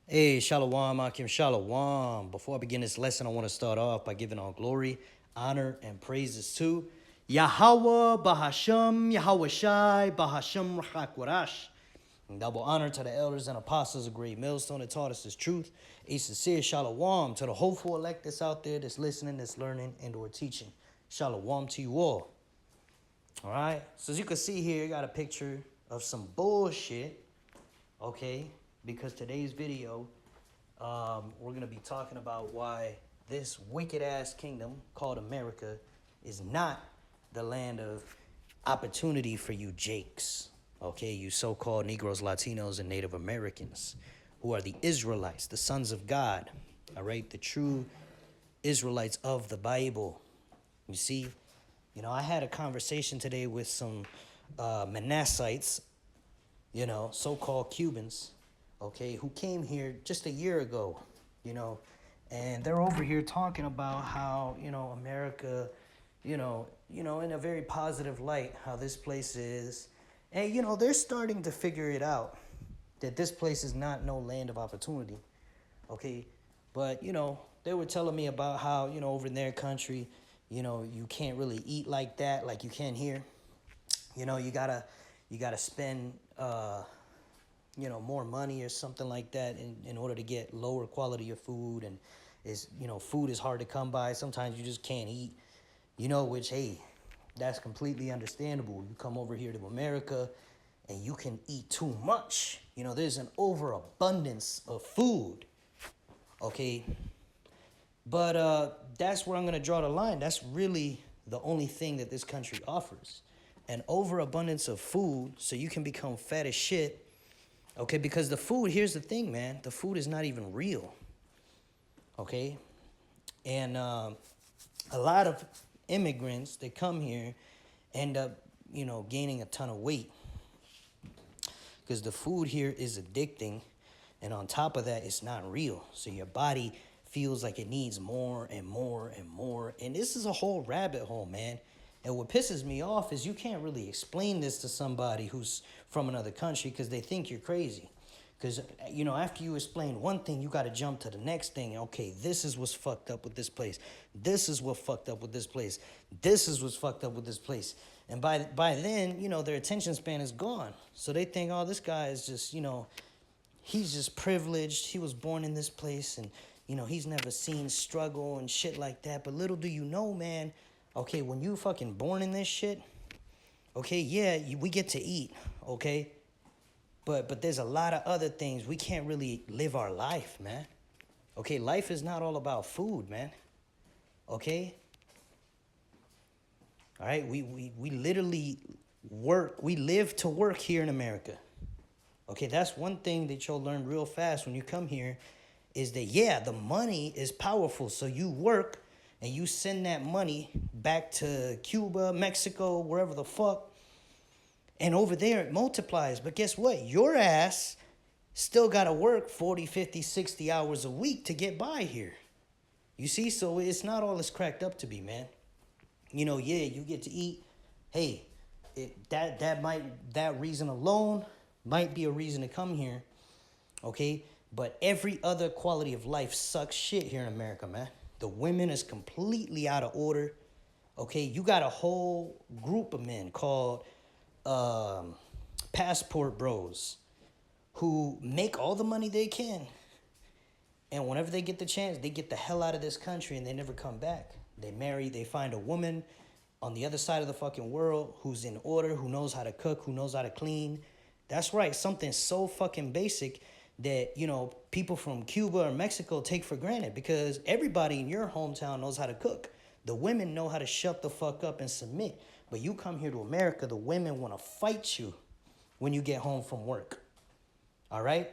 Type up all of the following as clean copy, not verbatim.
Hey, Shalom, Akim Shalom. Before I begin this lesson, I want to start off by giving all glory, honor, and praises to Yahweh, Bahasham, Yahweh Shai, Bahasham, Rahakwarash. And double honor to the elders and apostles of Great Millstone that taught us this truth. A sincere Shalom to the hopeful elect that's out there that's listening, that's learning, and or teaching. Shalom to you all. All right. So as you can see here, I got a picture of some bullshit. Okay, because today's video, we're going to be talking about why this wicked-ass kingdom called America is not the land of opportunity for you Jakes, okay, you so-called Negroes, Latinos, and Native Americans, who are the Israelites, the sons of God, all right, the true Israelites of the Bible. You see, I had a conversation today with some Manassites, so-called Cubans, okay, who came here just a year ago, and they're over here talking about how, America, in a very positive light, how this place is. And, they're starting to figure it out, that this place is not no land of opportunity, okay? But, they were telling me about how, over in their country, you can't really eat like that, like you can here. You gotta spend more money or something like that in order to get lower quality of food, and food is hard to come by. Sometimes you just can't eat, which, hey, that's completely understandable. You come over here to America and you can eat too much. There's an overabundance of food, okay? But that's where I'm gonna draw the line. That's really the only thing that this country offers. An overabundance of food so you can become fat as shit. Okay, because the food, here's the thing, man. The food is not even real. Okay? And a lot of immigrants that come here end up, gaining a ton of weight. Because the food here is addicting. And on top of that, it's not real. So your body feels like it needs more and more and more. And this is a whole rabbit hole, man. And what pisses me off is you can't really explain this to somebody who's from another country because they think you're crazy. Because, after you explain one thing, you got to jump to the next thing. Okay, this is what's fucked up with this place. This is what fucked up with this place. This is what's fucked up with this place. And by then, their attention span is gone. So they think, oh, this guy is just, he's just privileged. He was born in this place and, he's never seen struggle and shit like that. But little do you know, man, okay, when you fucking born in this shit, okay, yeah, we get to eat, okay? But there's a lot of other things. We can't really live our life, man. Okay, life is not all about food, man. Okay? All right, we literally work. We live to work here in America. Okay, that's one thing that you'll learn real fast when you come here is that, yeah, the money is powerful. So you work and you send that money back to Cuba, Mexico, wherever the fuck. And over there, it multiplies. But guess what? Your ass still got to work 40, 50, 60 hours a week to get by here. You see? So it's not all it's cracked up to be, man. Yeah, you get to eat. Hey, that reason alone might be a reason to come here. Okay? But every other quality of life sucks shit here in America, man. The women is completely out of order. Okay? You got a whole group of men called passport bros who make all the money they can, and whenever they get the chance, they get the hell out of this country and they never come back. They marry, they find a woman on the other side of the fucking world who's in order, who knows how to cook, who knows how to clean. That's right, something so fucking basic that, people from Cuba or Mexico take for granted, because everybody in your hometown knows how to cook. The women know how to shut the fuck up and submit. But you come here to America, the women want to fight you when you get home from work. All right?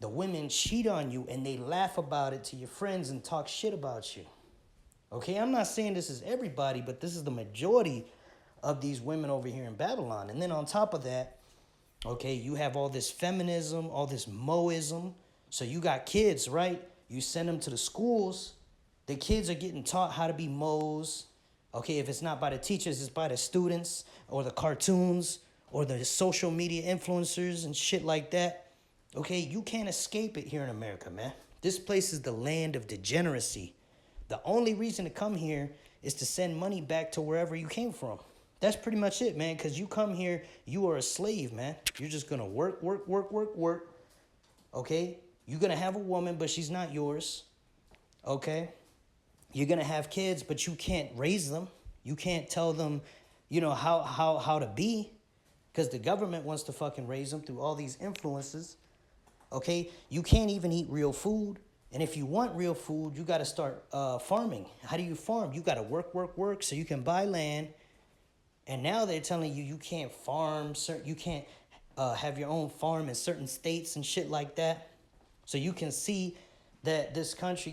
The women cheat on you and they laugh about it to your friends and talk shit about you. Okay? I'm not saying this is everybody, but this is the majority of these women over here in Babylon. And then on top of that, okay, you have all this feminism, all this Moism. So you got kids, right? You send them to the schools. The kids are getting taught how to be Moes. Okay, if it's not by the teachers, it's by the students or the cartoons or the social media influencers and shit like that. Okay, you can't escape it here in America, man. This place is the land of degeneracy. The only reason to come here is to send money back to wherever you came from. That's pretty much it, man. Because you come here, you are a slave, man. You're just going to work, work, work, work, work. Okay? You're going to have a woman, but she's not yours. Okay? You're going to have kids, but you can't raise them. You can't tell them, how to be. Because the government wants to fucking raise them through all these influences. Okay? You can't even eat real food. And if you want real food, you got to start farming. How do you farm? You got to work, work, work so you can buy land. And now they're telling you you can't farm, you can't have your own farm in certain states and shit like that. So you can see that this country,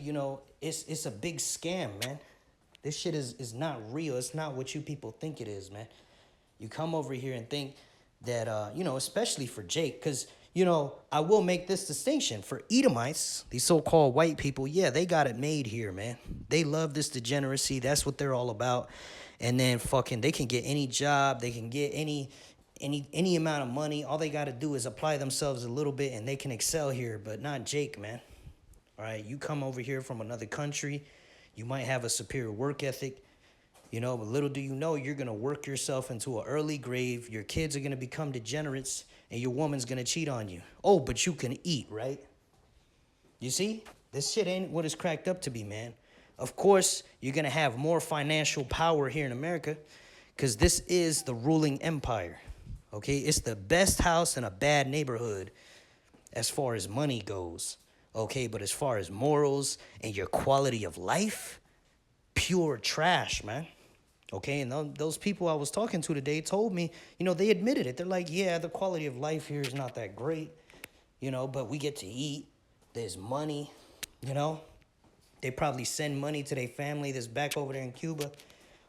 it's a big scam, man. This shit is not real. It's not what you people think it is, man. You come over here and think that, especially for Jake, because, I will make this distinction. For Edomites, these so-called white people, yeah, they got it made here, man. They love this degeneracy. That's what they're all about. And then fucking they can get any job. They can get any amount of money. All they got to do is apply themselves a little bit and they can excel here, but not Jake, man. All right, you come over here from another country. You might have a superior work ethic. But little do you know, you're going to work yourself into an early grave. Your kids are going to become degenerates, and your woman's going to cheat on you. Oh, but you can eat, right? You see? This shit ain't what it's cracked up to be, man. Of course, you're going to have more financial power here in America because this is the ruling empire, okay? It's the best house in a bad neighborhood as far as money goes, okay? But as far as morals and your quality of life, pure trash, man. Okay, and those people I was talking to today told me, they admitted it. They're like, yeah, the quality of life here is not that great, but we get to eat. There's money, They probably send money to their family that's back over there in Cuba.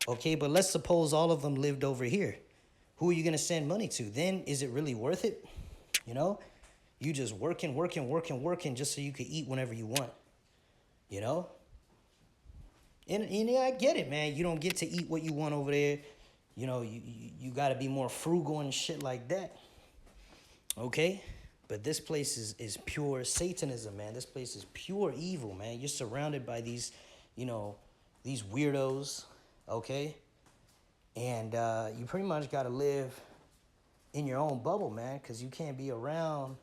Okay, but let's suppose all of them lived over here. Who are you going to send money to? Then is it really worth it? You just working just so you can eat whenever you want, And I get it, man. You don't get to eat what you want over there. You got to be more frugal and shit like that. Okay? But this place is pure Satanism, man. This place is pure evil, man. You're surrounded by these, these weirdos, okay? And you pretty much got to live in your own bubble, man, because you can't be around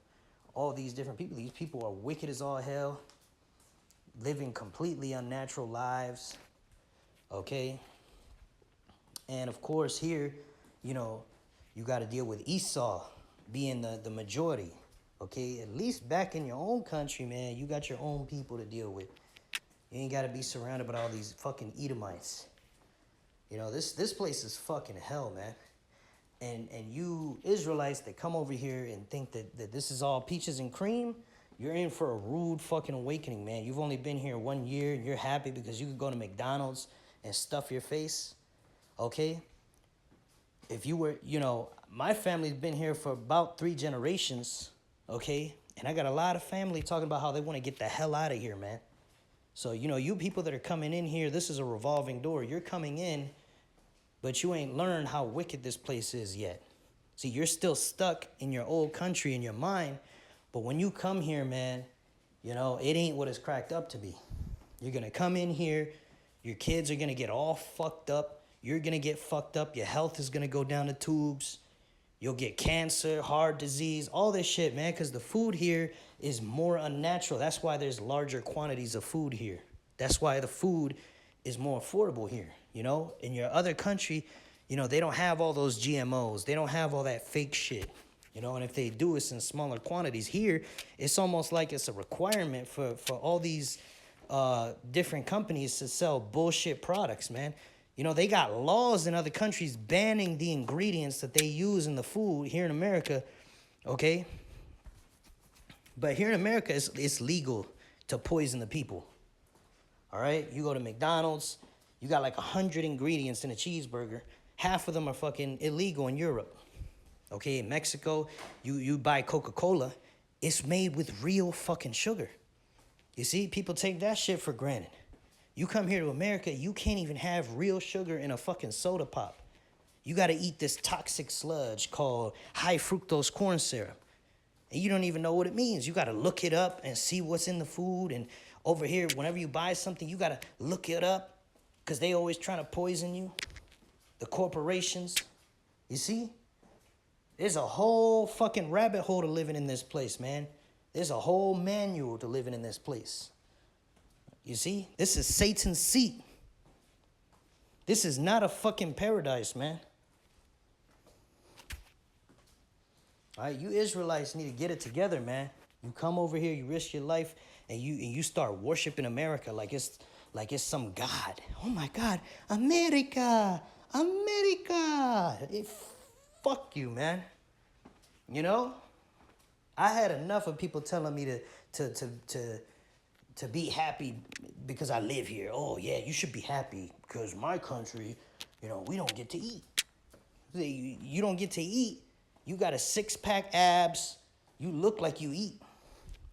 all these different people. These people are wicked as all hell, living completely unnatural lives, okay? And, of course, here, you got to deal with Esau being the majority, okay? At least back in your own country, man, you got your own people to deal with. You ain't got to be surrounded by all these fucking Edomites. This place is fucking hell, man. And you Israelites that come over here and think that this is all peaches and cream, you're in for a rude fucking awakening, man. You've only been here 1 year and you're happy because you could go to McDonald's and stuff your face, okay? If you were, my family's been here for about 3 generations, okay? And I got a lot of family talking about how they want to get the hell out of here, man. So, you people that are coming in here, this is a revolving door. You're coming in, but you ain't learned how wicked this place is yet. See, you're still stuck in your old country in your mind. But when you come here, man, it ain't what it's cracked up to be. You're going to come in here. Your kids are going to get all fucked up. You're going to get fucked up. Your health is going to go down the tubes. You'll get cancer, heart disease, all this shit, man, because the food here is more unnatural. That's why there's larger quantities of food here. That's why the food is more affordable here, In your other country, they don't have all those GMOs. They don't have all that fake shit. And if they do, it's in smaller quantities. Here, it's almost like it's a requirement for all these different companies to sell bullshit products, man. They got laws in other countries banning the ingredients that they use in the food here in America, okay? But here in America, it's legal to poison the people, all right? You go to McDonald's, you got like 100 ingredients in a cheeseburger. Half of them are fucking illegal in Europe. Okay, in Mexico, you buy Coca-Cola, it's made with real fucking sugar. You see, people take that shit for granted. You come here to America, you can't even have real sugar in a fucking soda pop. You got to eat this toxic sludge called high fructose corn syrup. and you don't even know what it means. You got to look it up and see what's in the food. And over here, whenever you buy something, you got to look it up because they always trying to poison you. The corporations, you see? There's a whole fucking rabbit hole to living in this place, man. There's a whole manual to living in this place. You see? This is Satan's seat. This is not a fucking paradise, man. All right, you Israelites need to get it together, man. You come over here, you risk your life, and you start worshiping America like it's some god. Oh my God, America, America. Fuck you, man. You know, I had enough of people telling me to be happy because I live here. Oh yeah, you should be happy because my country, you know, we don't get to eat. You don't get to eat. You got a 6-pack abs. You look like you eat.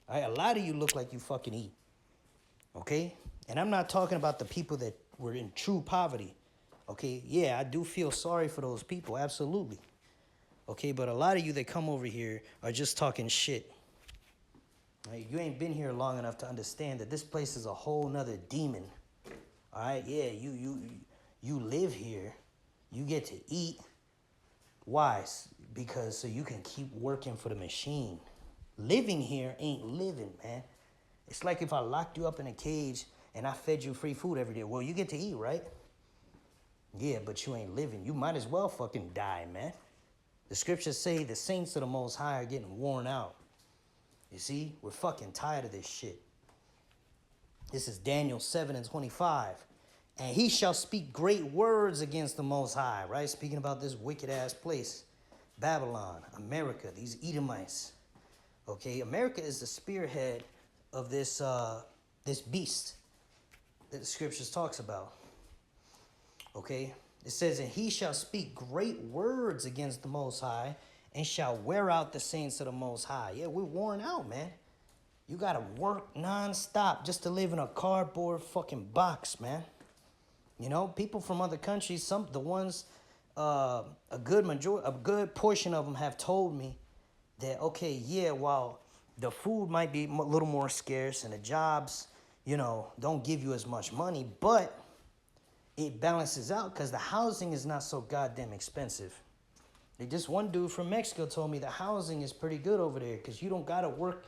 All right, a lot of you look like you fucking eat. Okay? And I'm not talking about the people that were in true poverty. Okay? Yeah, I do feel sorry for those people. Absolutely. Okay? But a lot of you that come over here are just talking shit. Right? You ain't been here long enough to understand that this place is a whole nother demon. All right? Yeah, you live here. You get to eat. Why? Because so you can keep working for the machine. Living here ain't living, man. It's like if I locked you up in a cage and I fed you free food every day. Well, you get to eat, right? Yeah, but you ain't living. You might as well fucking die, man. The scriptures say the saints of the Most High are getting worn out. You see? We're fucking tired of this shit. This is Daniel 7:25. And he shall speak great words against the Most High, right? Speaking about this wicked-ass place. Babylon, America, these Edomites. Okay, America is the spearhead of this beast that the scriptures talks about. Okay, it says, and he shall speak great words against the Most High and shall wear out the saints of the Most High. Yeah, we're worn out, man. You got to work nonstop just to live in a cardboard fucking box, man. You know, people from other countries, a good portion of them have told me that, okay, yeah, while the food might be a little more scarce and the jobs, you know, don't give you as much money, but it balances out because the housing is not so goddamn expensive. Just one dude from Mexico told me the housing is pretty good over there because you don't gotta work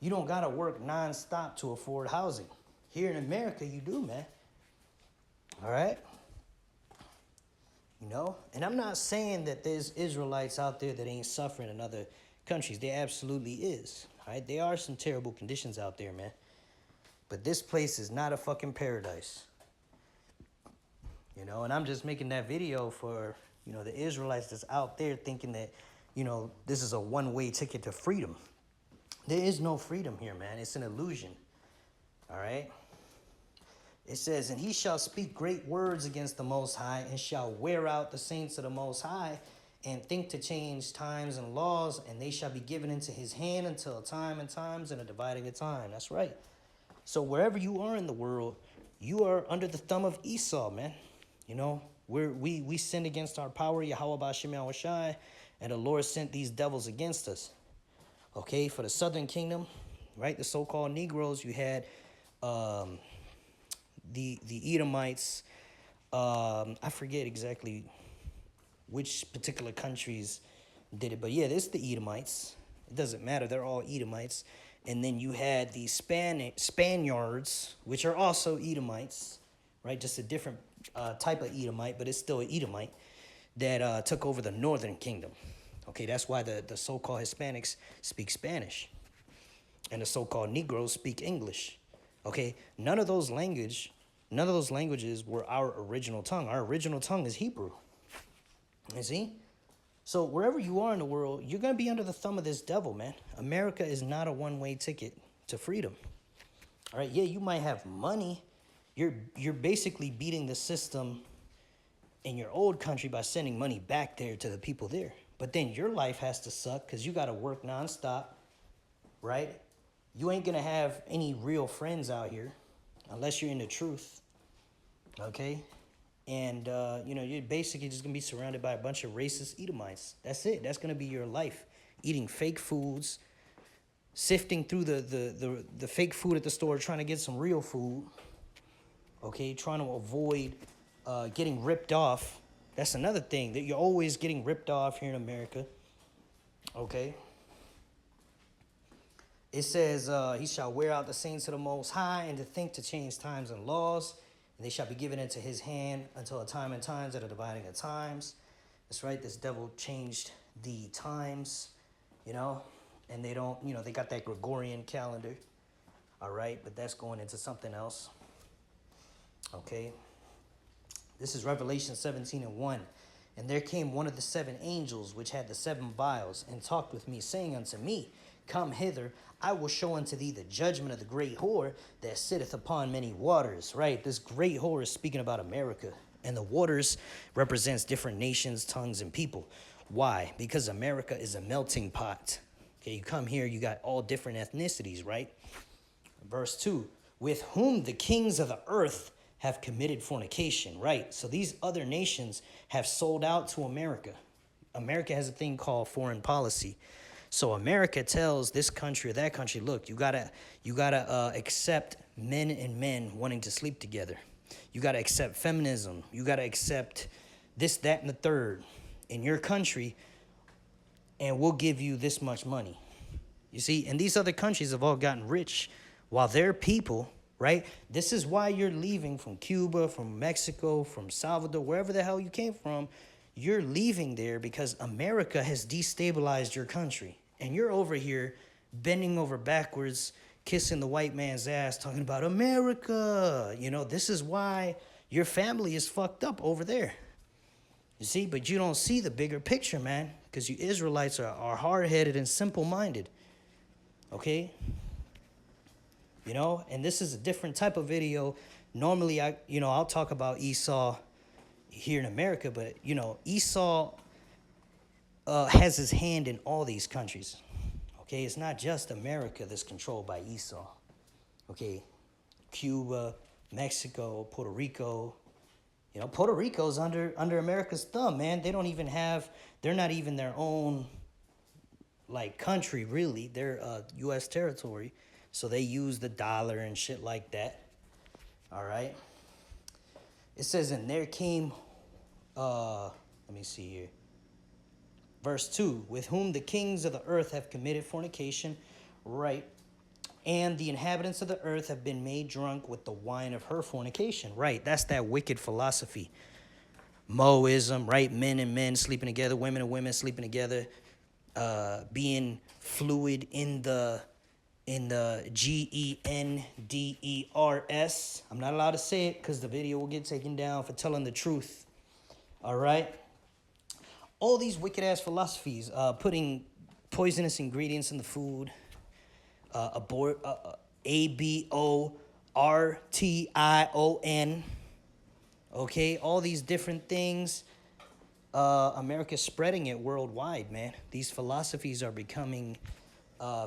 nonstop to afford housing. Here in America, you do, man. All right? You know? And I'm not saying that there's Israelites out there that ain't suffering in other countries. There absolutely is. All right? There are some terrible conditions out there, man. But this place is not a fucking paradise. You know? And I'm just making that video for, you know, the Israelites that's out there thinking that, you know, this is a one-way ticket to freedom. There is no freedom here, man. It's an illusion. All right? It says, and he shall speak great words against the Most High and shall wear out the saints of the Most High and think to change times and laws, and they shall be given into his hand until a time and times and a dividing of time. That's right. So wherever you are in the world, you are under the thumb of Esau, man. You know, we sinned against our power, Yahweh B'Shem Yahushai, and the Lord sent these devils against us. Okay, for the southern kingdom, right, the so-called Negroes, you had the Edomites. I forget exactly which particular countries did it, but yeah, this is the Edomites. It doesn't matter, they're all Edomites. And then you had the Spaniards, which are also Edomites, right? Just a different type of Edomite, but it's still an Edomite that took over the northern kingdom. Okay, that's why the so-called Hispanics speak Spanish, and the so-called Negroes speak English. Okay, none of those languages were our original tongue. Our original tongue is Hebrew. You see? So wherever you are in the world, you're going to be under the thumb of this devil, man. America is not a one-way ticket to freedom. All right, yeah, you might have money. You're basically beating the system in your old country by sending money back there to the people there. But then your life has to suck because you got to work nonstop, right? You ain't going to have any real friends out here unless you're in the truth, okay? And, you know, you're basically just going to be surrounded by a bunch of racist Edomites. That's it. That's going to be your life. Eating fake foods, sifting through the fake food at the store, trying to get some real food. Okay, trying to avoid getting ripped off. That's another thing, that you're always getting ripped off here in America. Okay. It says, he shall wear out the saints of the Most High, and to think to change times and laws, and they shall be given into his hand until a time and times that are dividing of times. That's right, this devil changed the times, you know, and they don't, you know, they got that Gregorian calendar, all right, but that's going into something else, okay. This is Revelation 17:1. And there came one of the 7 angels which had the 7 vials, and talked with me, saying unto me, Come hither, I will show unto thee the judgment of the great whore that sitteth upon many waters. Right, this great whore is speaking about America. And the waters represents different nations, tongues, and people. Why? Because America is a melting pot. Okay, you come here, you got all different ethnicities, right? Verse 2, with whom the kings of the earth have committed fornication, right? So these other nations have sold out to America. America has a thing called foreign policy. So America tells this country or that country, look, you gotta accept men and men wanting to sleep together. You gotta accept feminism. You gotta accept this, that, and the third in your country, and we'll give you this much money. You see, and these other countries have all gotten rich while their people, right? This is why you're leaving from Cuba, from Mexico, from Salvador, wherever the hell you came from. You're leaving there because America has destabilized your country. And you're over here bending over backwards, kissing the white man's ass, talking about America. You know, this is why your family is fucked up over there. You see, but you don't see the bigger picture, man, because you Israelites are hard-headed and simple-minded. Okay? You know, and this is a different type of video. Normally, I'll talk about Esau here in America, but, you know, Esau has his hand in all these countries. Okay, it's not just America that's controlled by Esau. Okay, Cuba, Mexico, Puerto Rico. You know, Puerto Rico's under America's thumb, man. They're not even their own, like, country, really. They're U.S. territory. So they use the dollar and shit like that. All right. It says, and there came, let me see here. Verse 2, with whom the kings of the earth have committed fornication, right, and the inhabitants of the earth have been made drunk with the wine of her fornication, right, that's that wicked philosophy. Moism, right, men and men sleeping together, women and women sleeping together, being fluid in the GENDERS. I'm not allowed to say it because the video will get taken down for telling the truth, all right? All these wicked-ass philosophies, putting poisonous ingredients in the food, abortion, okay? All these different things. America's spreading it worldwide, man. These philosophies are becoming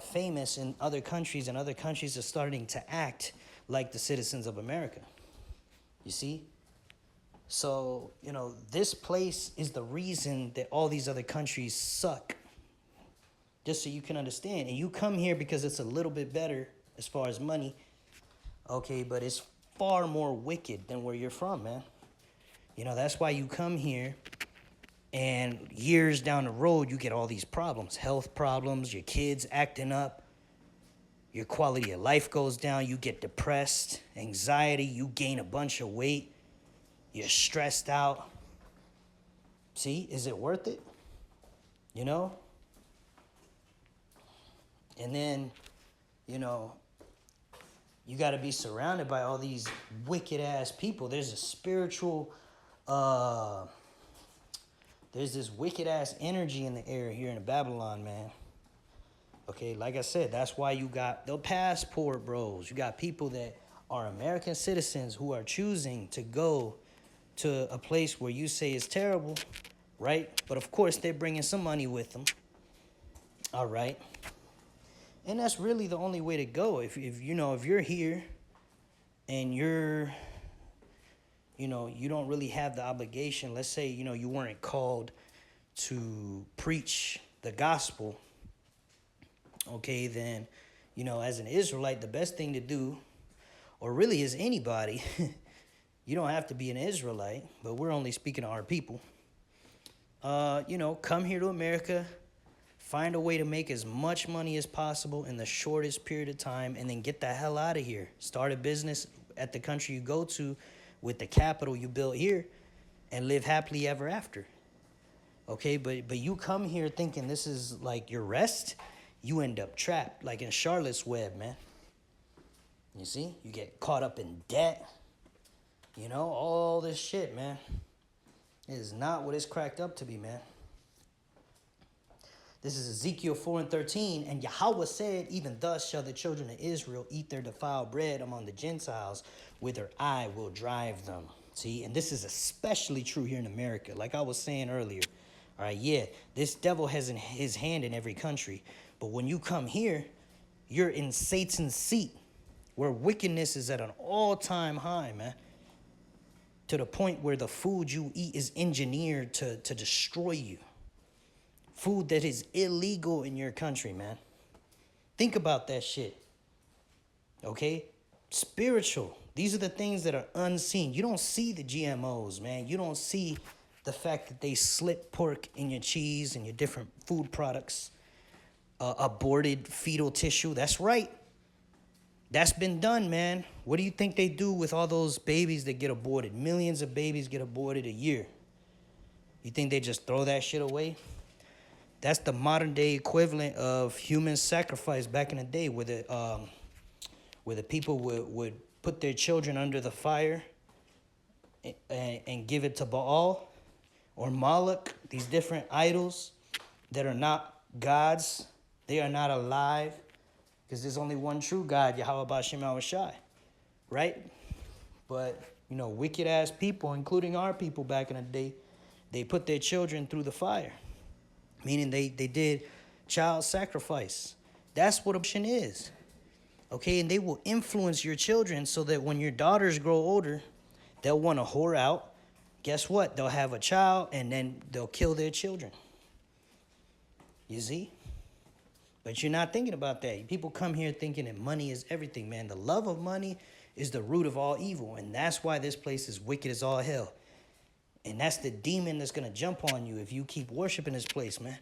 famous in other countries, and other countries are starting to act like the citizens of America. You see? So, you know, this place is the reason that all these other countries suck. Just so you can understand. And you come here because it's a little bit better as far as money. Okay, but it's far more wicked than where you're from, man. You know, that's why you come here, and years down the road, you get all these problems. Health problems, your kids acting up. Your quality of life goes down. You get depressed, anxiety. You gain a bunch of weight. You're stressed out. See, is it worth it? You know? And then, you know, you got to be surrounded by all these wicked-ass people. There's a spiritual, there's this wicked-ass energy in the air here in Babylon, man. Okay, like I said, that's why you got the passport bros. You got people that are American citizens who are choosing to go to a place where you say is terrible, right? But of course, they're bringing some money with them. All right. And that's really the only way to go. If you're here and you don't really have the obligation, let's say, you weren't called to preach the gospel, okay, then You know, as an Israelite, the best thing to do, or really as anybody, you don't have to be an Israelite, but we're only speaking to our people. You know, come here to America, find a way to make as much money as possible in the shortest period of time, and then get the hell out of here. Start a business at the country you go to with the capital you built here and live happily ever after. Okay, but you come here thinking this is like your rest, you end up trapped, like in Charlotte's Web, man. You see? You get caught up in debt, you know, all this shit, man. It is not what it's cracked up to be, man. This is Ezekiel 4:13. And Yahweh said, even thus shall the children of Israel eat their defiled bread among the Gentiles, whither I will drive them. See, and this is especially true here in America. Like I was saying earlier, all right, yeah, this devil has his hand in every country. But when you come here, you're in Satan's seat, where wickedness is at an all-time high, man. To the point where the food you eat is engineered to destroy you. Food that is illegal in your country, man. Think about that shit. Okay? Spiritual. These are the things that are unseen. You don't see the GMOs, man. You don't see the fact that they slip pork in your cheese and your different food products. Aborted fetal tissue. That's right. That's been done, man. What do you think they do with all those babies that get aborted? Millions of babies get aborted a year. You think they just throw that shit away? That's the modern day equivalent of human sacrifice back in the day, where the people would put their children under the fire and give it to Baal or Moloch, these different idols that are not gods. They are not alive. Because there's only one true God, Yahweh B'Shem Yahushai, right? But, you know, wicked-ass people, including our people back in the day, they put their children through the fire, meaning they did child sacrifice. That's what abortion is, okay? And they will influence your children so that when your daughters grow older, they'll want to whore out. Guess what? They'll have a child, and then they'll kill their children. You see? But you're not thinking about that. People come here thinking that money is everything, man. The love of money is the root of all evil. And that's why this place is wicked as all hell. And that's the demon that's going to jump on you if you keep worshiping this place, man.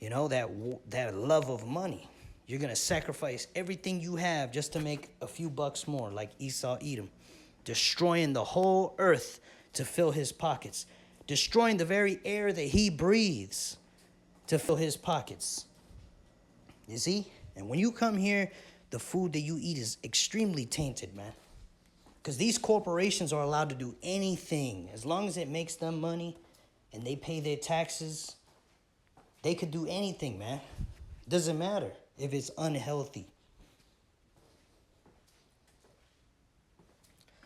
You know, that love of money. You're going to sacrifice everything you have just to make a few bucks more, like Esau Edom. Destroying the whole earth to fill his pockets. Destroying the very air that he breathes to fill his pockets. You see? And when you come here, the food that you eat is extremely tainted, man. Because these corporations are allowed to do anything. As long as it makes them money and they pay their taxes, they could do anything, man. Doesn't matter if it's unhealthy.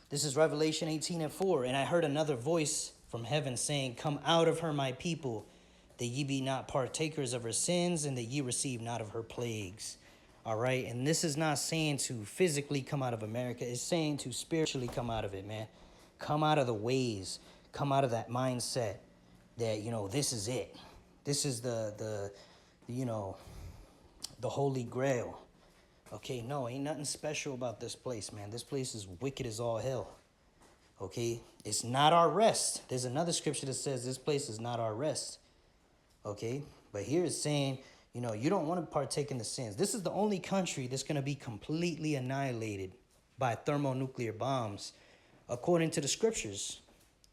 This is Revelation 18:4. And I heard another voice from heaven saying, come out of her, my people, that ye be not partakers of her sins, and that ye receive not of her plagues. All right? And this is not saying to physically come out of America. It's saying to spiritually come out of it, man. Come out of the ways. Come out of that mindset that, you know, this is it. This is the you know, the Holy Grail. Okay, no, ain't nothing special about this place, man. This place is wicked as all hell. Okay? It's not our rest. There's another scripture that says this place is not our rest. Okay, but here it's saying, you know, you don't want to partake in the sins. This is the only country that's going to be completely annihilated by thermonuclear bombs, according to the scriptures.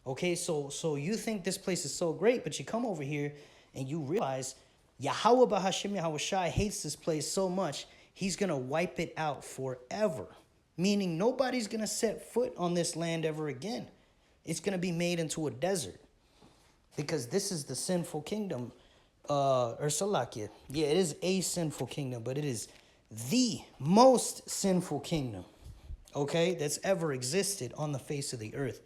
Okay, so you think this place is so great, but you come over here and you realize Yahweh B'Hashem Yahushai hates this place so much, he's going to wipe it out forever. Meaning nobody's going to set foot on this land ever again. It's going to be made into a desert. Because this is the sinful kingdom, or Salakia. Yeah, it is a sinful kingdom, but it is the most sinful kingdom, okay, that's ever existed on the face of the earth.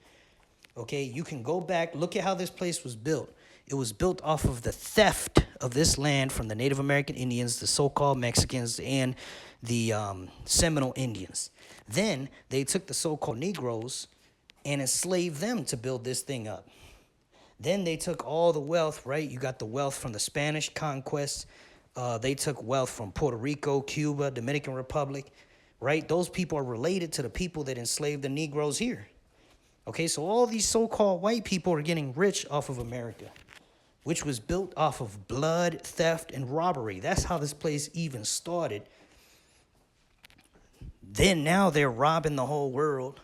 Okay, you can go back, look at how this place was built. It was built off of the theft of this land from the Native American Indians, the so-called Mexicans, and the Seminole Indians. Then they took the so-called Negroes and enslaved them to build this thing up. Then they took all the wealth, right? You got the wealth from the Spanish conquest They took wealth from Puerto Rico, Cuba, Dominican Republic, right? Those people are related to the people that enslaved the Negroes here. Okay, so all these so-called white people are getting rich off of America, which was built off of blood, theft, and robbery. That's how this place even started. Then now they're robbing the whole world,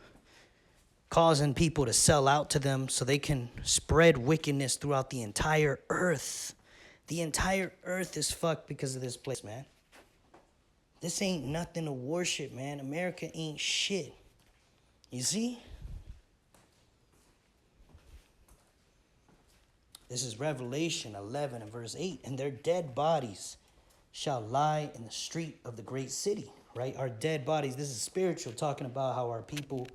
causing people to sell out to them so they can spread wickedness throughout the entire earth. The entire earth is fucked because of this place, man. This ain't nothing to worship, man. America ain't shit. You see? This is Revelation 11 and verse 8. And their dead bodies shall lie in the street of the great city, right? Our dead bodies, this is spiritual, talking about how our people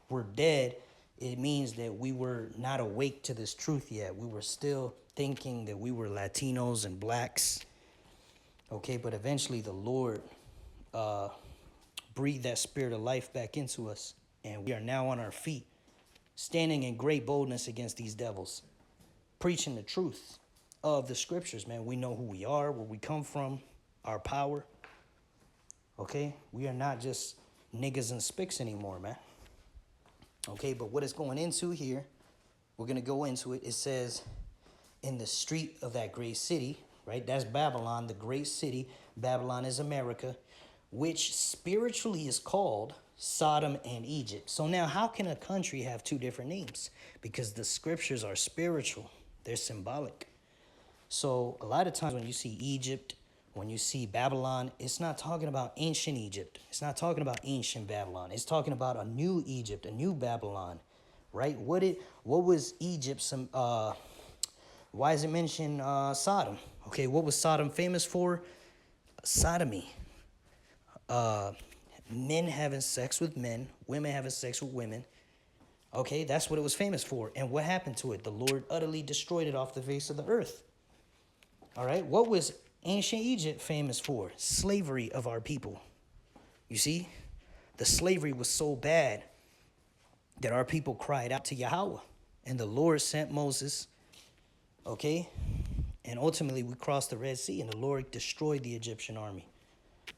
were dead. It means that we were not awake to this truth yet. We were still thinking that we were Latinos and blacks. Okay, but eventually the Lord breathed that spirit of life back into us. And we are now on our feet, standing in great boldness against these devils, preaching the truth of the scriptures, man. We know who we are, where we come from, our power. Okay, we are not just niggas and spicks anymore, man. Okay, but what it's going into here, we're going to go into it. It says, in the street of that great city, right? That's Babylon, the great city. Babylon is America, which spiritually is called Sodom and Egypt. So now how can a country have two different names? Because the scriptures are spiritual. They're symbolic. So a lot of times when you see Egypt, when you see Babylon, it's not talking about ancient Egypt. It's not talking about ancient Babylon. It's talking about a new Egypt, a new Babylon, right? What was Egypt? Why is it mentioned Sodom? Okay, what was Sodom famous for? Sodomy. Men having sex with men, women having sex with women. Okay, that's what it was famous for. And what happened to it? The Lord utterly destroyed it off the face of the earth. All right, what was ancient Egypt famous for? Slavery of our people. You see, the slavery was so bad that our people cried out to Yahweh. And the Lord sent Moses, okay? And ultimately we crossed the Red Sea and the Lord destroyed the Egyptian army.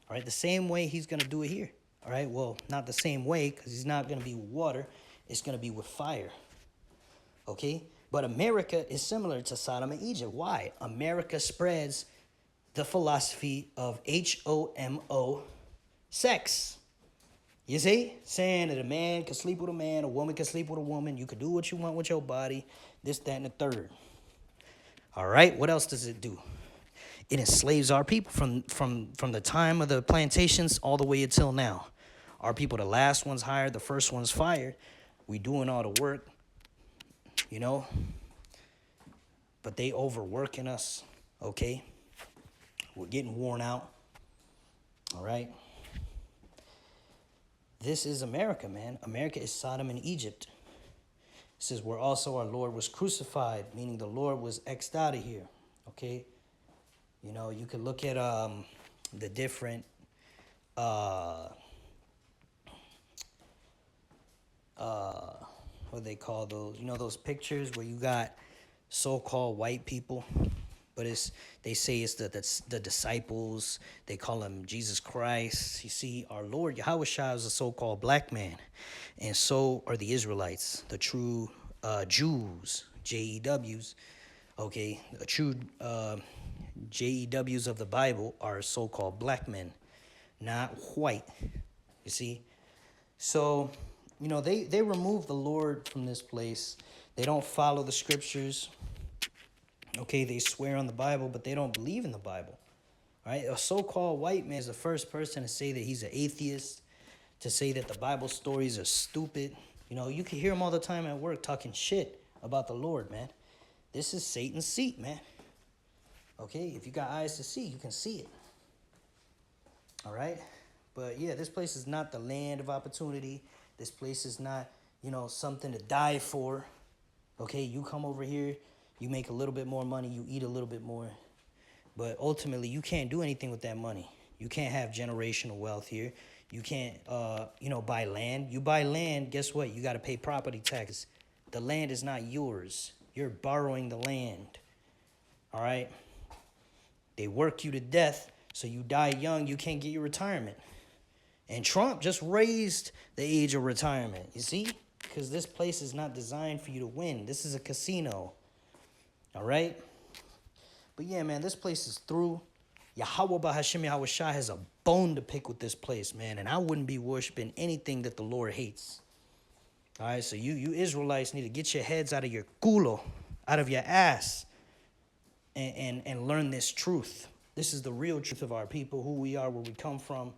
All right, the same way he's going to do it here. All right, well, not the same way because he's not going to be with water. It's going to be with fire. Okay, but America is similar to Sodom and Egypt. Why? America spreads the philosophy of HOMO, sex. You see? Saying that a man can sleep with a man, a woman can sleep with a woman. You can do what you want with your body, this, that, and the third. All right, what else does it do? It enslaves our people from the time of the plantations all the way until now. Our people, the last ones hired, the first ones fired. We doing all the work, you know. But they overworking us, okay? We're getting worn out, all right? This is America, man. America is Sodom and Egypt. This is where also our Lord was crucified, meaning the Lord was X'd out of here, okay? You know, you could look at the different what they call those, you know, those pictures where you got so-called white people, but they say it's the disciples. They call him Jesus Christ. You see, our Lord Yahweh Shai is a so-called black man, and so are the Israelites, the true Jews, JEWs. Okay, the true JEWs of the Bible are so-called black men, not white. You see, so you know they remove the Lord from this place. They don't follow the scriptures. Okay, they swear on the Bible, but they don't believe in the Bible. All right, a so-called white man is the first person to say that he's an atheist, to say that the Bible stories are stupid. You know, you can hear him all the time at work talking shit about the Lord, man. This is Satan's seat, man. Okay, if you got eyes to see, you can see it. All right, but yeah, this place is not the land of opportunity. This place is not, you know, something to die for. Okay, you come over here, you make a little bit more money, you eat a little bit more, but ultimately you can't do anything with that money. You can't have generational wealth here. You can't, you know, buy land. You buy land, guess what? You got to pay property taxes. The land is not yours. You're borrowing the land. All right? They work you to death, so you die young, you can't get your retirement. And Trump just raised the age of retirement, you see? Because this place is not designed for you to win. This is a casino, all right? But yeah, man, this place is through. Yahweh Bahashim Yahweh Shai has a bone to pick with this place, man. And I wouldn't be worshiping anything that the Lord hates. All right, so you Israelites need to get your heads out of your culo, out of your ass, and learn this truth. This is the real truth of our people, who we are, where we come from.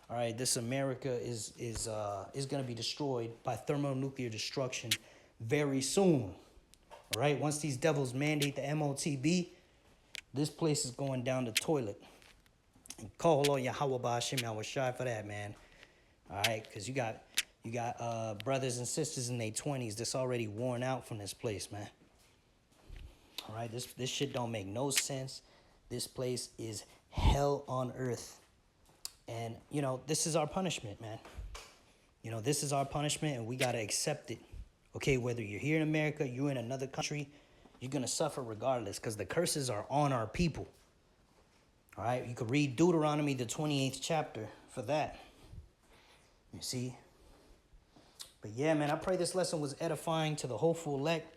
All right, this America is going to be destroyed by thermonuclear destruction very soon. All right, once these devils mandate the MOTB, this place is going down the toilet. And call on Yahweh Ba'ashim Yahweh Shai for that, man. All right, because you got brothers and sisters in their 20s that's already worn out from this place, man. All right, this shit don't make no sense. This place is hell on earth. And, you know, this is our punishment, man. You know, this is our punishment, and we got to accept it. Okay, whether you're here in America, you're in another country, you're going to suffer regardless, because the curses are on our people. All right, you could read Deuteronomy, the 28th chapter, for that. You see? But yeah, man, I pray this lesson was edifying to the hopeful elect.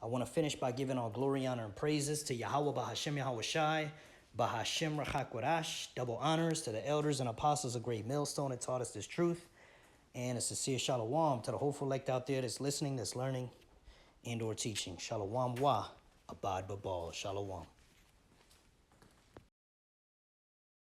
I want to finish by giving all glory, honor, and praises to Yahweh Bahashim Yahweh Shai, Bahashim Rachakwarash, double honors to the elders and apostles of Great Millstone that taught us this truth, and a sincere shalom to the hopeful elect out there that's listening, that's learning, and or teaching. Shalom wa, abad babal, shalom.